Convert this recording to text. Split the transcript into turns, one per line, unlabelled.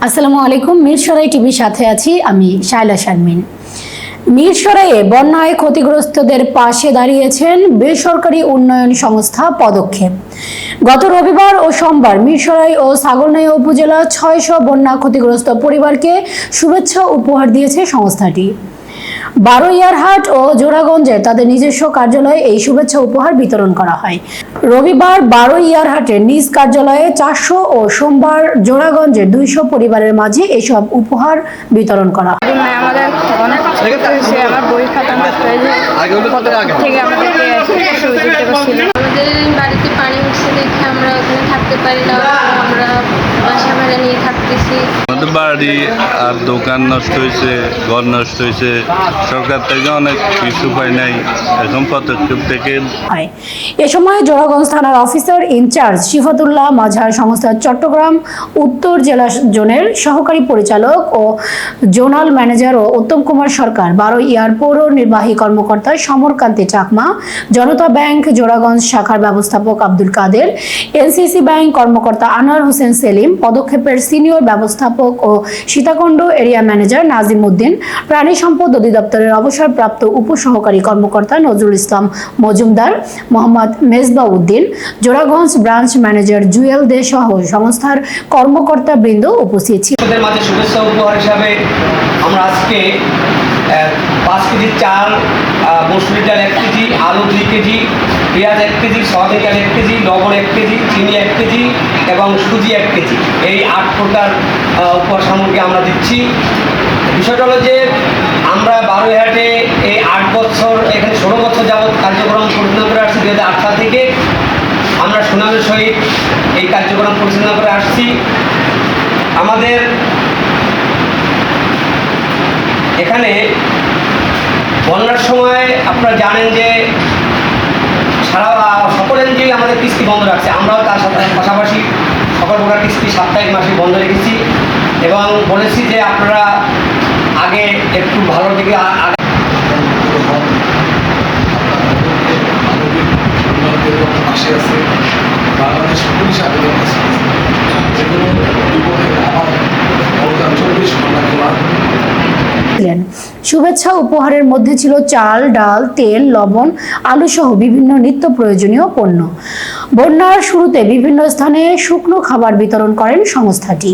আসসালামু আলাইকুম। মিরসরাই টিভির সাথে আছি আমি শায়লা শারমিন। মিরসরাইয়ে বন্যায় ক্ষতিগ্রস্তদের পাশে দাঁড়িয়েছেন বেসরকারি উন্নয়ন সংস্থা পদক্ষেপ। গত রবিবার ও সোমবার মিরসরাই ও ছাগলনাইয়া উপজেলা ৬০০ বন্যা ক্ষতিগ্রস্ত পরিবারকে শুভেচ্ছা উপহার দিয়েছে সংস্থাটি। বারোইয়ারহাট ও জোড়াগঞ্জে তাদের নিজস্ব কার্যালয়ে এই শুভেচ্ছা উপহার বিতরণ করা হয়। রবিবার বারোইয়ারহাটের নিজ কার্যালয়ে ৪০০ ও সোমবার জোড়াগঞ্জের ২০০ পরিবারের মাঝে এসব উপহার বিতরণ করা হয়।
আমাদের অনেক কষ্ট হয়েছে, আমার বই খাতা নষ্ট হয়েছে থেকে আমাদেরকে সহযোগিতা করছিল।
আমাদের বাড়িতে পানি উঠছে দেখে আমরা ওখানে থাকতে পারি না, আমরা বাসা ভাড়া নিয়ে থাকতেছি।
আমাদের বাড়ি আর দোকান নষ্ট হয়েছে, ঘর নষ্ট হয়েছে, সরকার থেকে অনেক কিছু পাই নাই, এখন পদক্ষেপ থেকে।
এ সময় জোড়াগঞ্জ থানার অফিসার ইনচার্জ সিফাতুল্লাহ মাঝার, সংস্থার চট্টগ্রাম উত্তর জেলা জোনের সহকারী পরিচালক ও জোনাল ম্যানেজার ও উত্তম কুমার সরকার, বারোইয়ার পৌর নির্বাহী কর্মকর্তা সমরকান্তি চাকমা, জনতা ব্যাংক জোড়াগঞ্জ শাখার ব্যবস্থাপক আব্দুল কাদের, এনসিসি ব্যাংক কর্মকর্তা আনোয়ার হোসেন সেলিম, পদক্ষেপের সিনিয়র ব্যবস্থাপক ও সীতাকুণ্ড এরিয়া ম্যানেজার নাজিম উদ্দিন, প্রাণী সম্পদ অধিদপ্তরের অবসরপ্রাপ্ত উপসহকারী কর্মকর্তা নজরুল ইসলাম মজুমদার, মোহাম্মদ মেজবা উদ্দিন, জোড়াগঞ্জ ব্রাঞ্চ ম্যানেজার জুয়েল দে সহ সংস্থার কর্মকর্তা বৃন্দ উপস্থিত ছিলেন।
মাঝে শুভেচ্ছা উপহার হিসাবে আমরা আজকে 5 কেজি চাল, মসুরি ডাল 1 কেজি, আলু 2 কেজি, পেঁয়াজ 1 কেজি, সয়াবিন তেল 1 কেজি, লবণ 1 কেজি, চিনি 1 কেজি এবং সুজি 1 কেজি, এই 8 প্রকার উপহার সামগ্রী আমরা দিচ্ছি। বিষয়টা হলো যে আমরা বারোইহাটে এই 8 বছর, এখানে 16 বছর যাবৎ কার্যক্রম পরিচালনা করে আসছি। 2008 সাল থেকে আমরা সুনামের সহিত এই কার্যক্রম পরিচালনা করে আসছি। আমাদের এখানে বন্যার সময় আপনারা জানেন যে সারা সকল এনজিও আমাদের কিস্তি বন্ধ রাখছে, আমরাও তার সাথে পাশাপাশি সকল প্রকার কিস্তি সাপ্তাহিক মাসে বন্ধ রেখেছি এবং বলেছি যে আপনারা আগে একটু ভালো দিকে
পাশে আছে বাংলাদেশ পুলিশ আবেদন আছে, যেগুলো বিপদে আমার অবদান 24 ঘন্টা খোলা।
শুভেচ্ছা উপহারের মধ্যে ছিল চাল, ডাল, তেল, লবণ, আলু সহ বিভিন্ন নিত্য প্রয়োজনীয় পণ্য। বন্যার শুরুতে বিভিন্ন স্থানে শুকনো খাবার বিতরণ করেন সংস্থাটি।